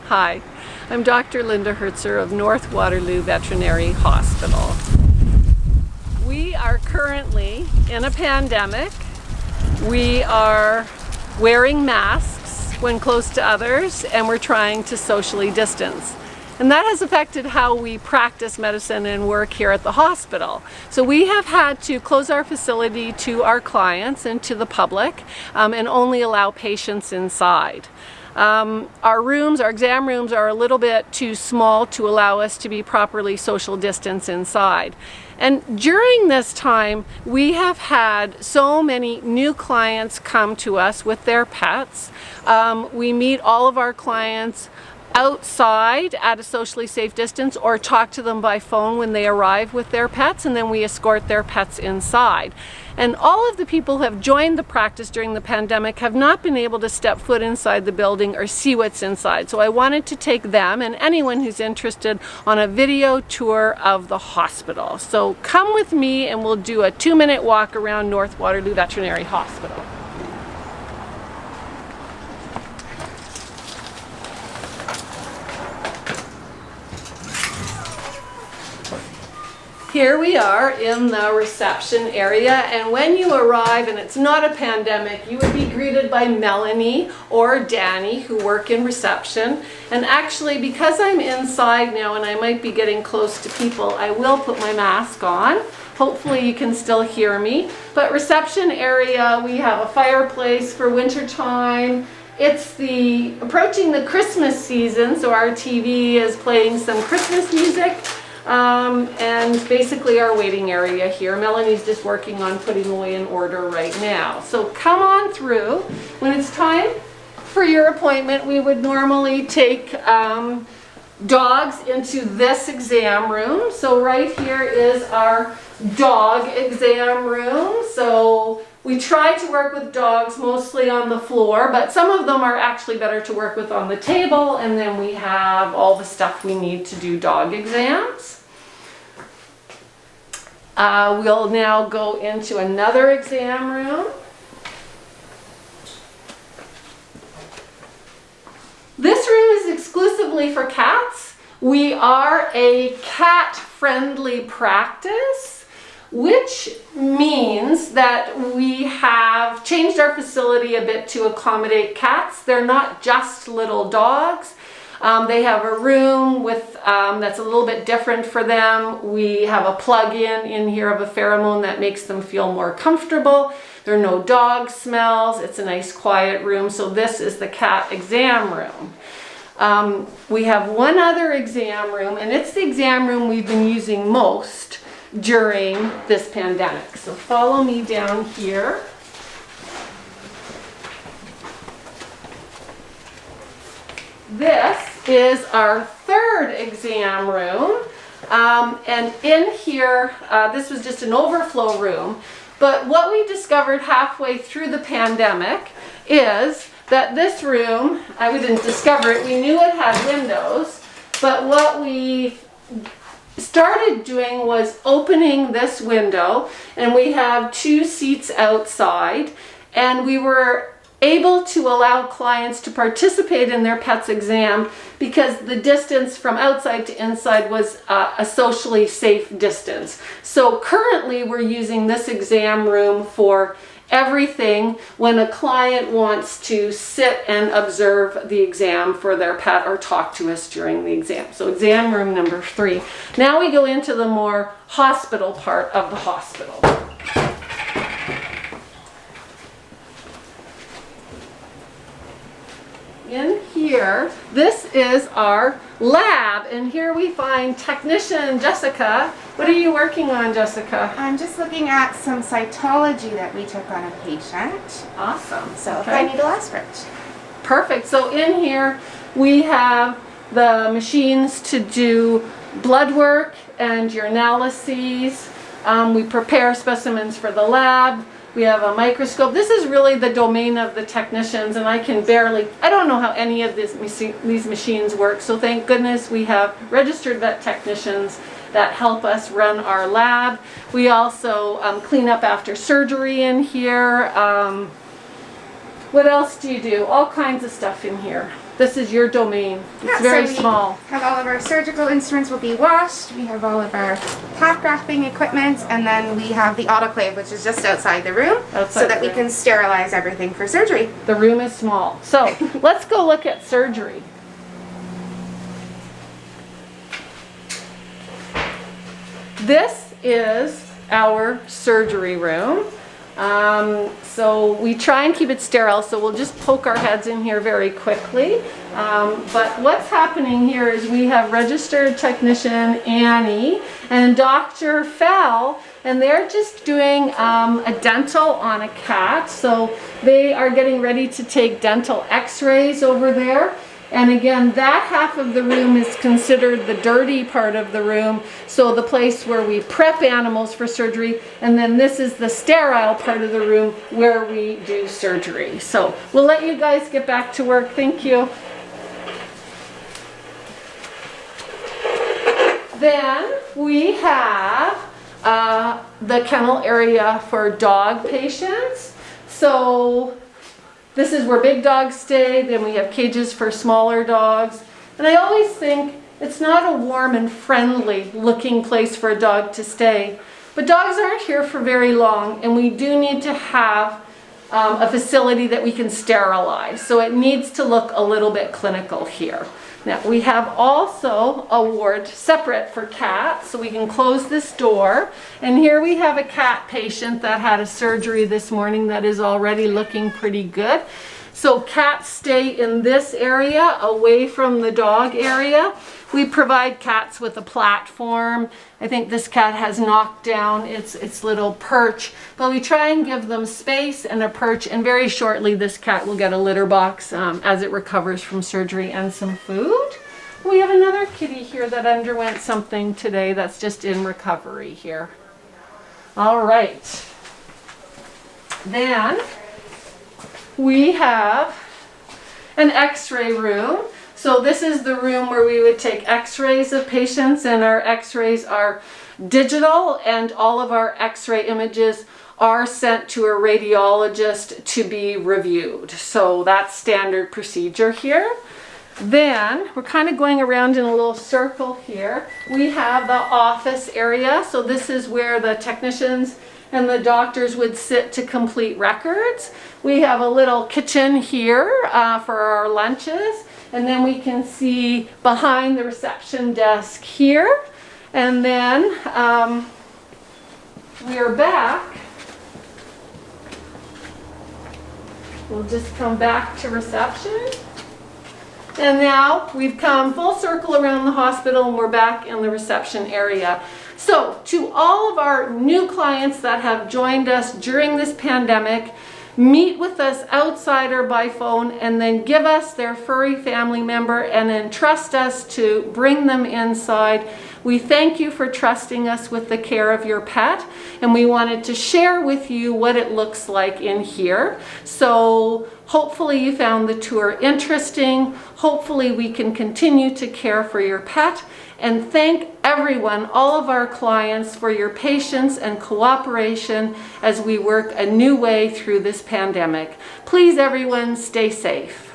Hi, I'm Dr. Linda Hertzer of North Waterloo Veterinary Hospital. We are currently in a pandemic. We are wearing masks when close to others, and we're trying to socially distance. And that has affected how we practice medicine and work here at the hospital. So we have had to close our facility to our clients and to the public and only allow patients inside. Our exam rooms are a little bit too small to allow us to be properly social distance inside. And during this time, we have had so many new clients come to us with their pets. We meet all of our clients outside at a socially safe distance or talk to them by phone when they arrive with their pets, and then we escort their pets inside. And all of the people who have joined the practice during the pandemic have not been able to step foot inside the building or see what's inside. So I wanted to take them and anyone who's interested on a video tour of the hospital. So come with me and we'll do a 2-minute walk around North Waterloo Veterinary Hospital. Here we are in the reception area, and when you arrive and it's not a pandemic, you would be greeted by Melanie or Danny, who work in reception. And actually, because I'm inside now and I might be getting close to people, I will put my mask on. Hopefully you can still hear me. But reception area, we have a fireplace for winter time. It's approaching the Christmas season, so our TV is playing some Christmas music. And basically our waiting area here. Melanie's just working on putting away an order right now. So come on through. When it's time for your appointment, we would normally take dogs into this exam room. So right here is our dog exam room. So we try to work with dogs mostly on the floor, but some of them are actually better to work with on the table, and then we have all the stuff we need to do dog exams. We'll now go into another exam room. This room is exclusively for cats. We are a cat-friendly practice, which means that we have changed our facility a bit to accommodate cats. They're not just little dogs. They have a room with that's a little bit different for them. We have a plug-in in here of a pheromone that makes them feel more comfortable. There are no dog smells. It's a nice quiet room. So this is the cat exam room. We have one other exam room, and it's the exam room we've been using most during this pandemic. So follow me down here. This is our third exam room, and in here, this was just an overflow room, but what we discovered halfway through the pandemic is that this room, we didn't discover it, we knew it had windows, but what we started doing was opening this window, and we have 2 seats outside, and we were able to allow clients to participate in their pet's exam because the distance from outside to inside was a socially safe distance. So currently we're using this exam room for everything when a client wants to sit and observe the exam for their pet or talk to us during the exam. So exam room number 3. Now we go into the more hospital part of the hospital. In here, this is our lab, and here we find technician Jessica. What are you working on, Jessica? I'm just looking at some cytology that we took on a patient. Awesome. So okay. If I need a lab script. Perfect. So in here we have the machines to do blood work and urinalyses. We prepare specimens for the lab. We have a microscope. This is really the domain of the technicians, and I don't know how any of these machines work, so thank goodness we have registered vet technicians that help us run our lab. We also clean up after surgery in here. What else do you do? All kinds of stuff in here. this is your domain. It's Yeah, very so we small. have all of our surgical instruments will be washed. We have all of our pack wrapping equipment, and then we have the autoclave, which is just outside the room, Outside so that the we room. can sterilize everything for surgery. The room is small. So let's go look at surgery. This is our surgery room. So we try and keep it sterile, so we'll just poke our heads in here very quickly. But what's happening here is we have registered technician Annie and Dr. Fell, and they're just doing a dental on a cat. So they are getting ready to take dental x-rays over there. And again, that half of the room is considered the dirty part of the room, so the place where we prep animals for surgery, and then this is the sterile part of the room where we do surgery. So we'll let you guys get back to work. Thank you. Then we have the kennel area for dog patients. So this is where big dogs stay. Then we have cages for smaller dogs. And I always think it's not a warm and friendly looking place for a dog to stay. But dogs aren't here for very long, and we do need to have a facility that we can sterilize. So it needs to look a little bit clinical here. Now we have also a ward separate for cats, so we can close this door. And here we have a cat patient that had a surgery this morning that is already looking pretty good. So cats stay in this area away from the dog area. We provide cats with a platform. I think this cat has knocked down its little perch, but we try and give them space and a perch, and very shortly this cat will get a litter box as it recovers from surgery and some food. We have another kitty here that underwent something today that's just in recovery here. All right. Then we have an x-ray room. So this is the room where we would take x-rays of patients, and our x-rays are digital, and all of our x-ray images are sent to a radiologist to be reviewed. So that's standard procedure here. Then we're kind of going around in a little circle here. We have the office area. So this is where the technicians and the doctors would sit to complete records. We have a little kitchen here for our lunches. And then we can see behind the reception desk here. And then we are back. We'll just come back to reception. And now we've come full circle around the hospital, and we're back in the reception area. So to all of our new clients that have joined us during this pandemic, meet with us outside or by phone, and then give us their furry family member and entrust us to bring them inside. We thank you for trusting us with the care of your pet, and we wanted to share with you what it looks like in here. So hopefully you found the tour interesting. Hopefully we can continue to care for your pet. And thank everyone, all of our clients, for your patience and cooperation as we work a new way through this pandemic. Please, everyone, stay safe.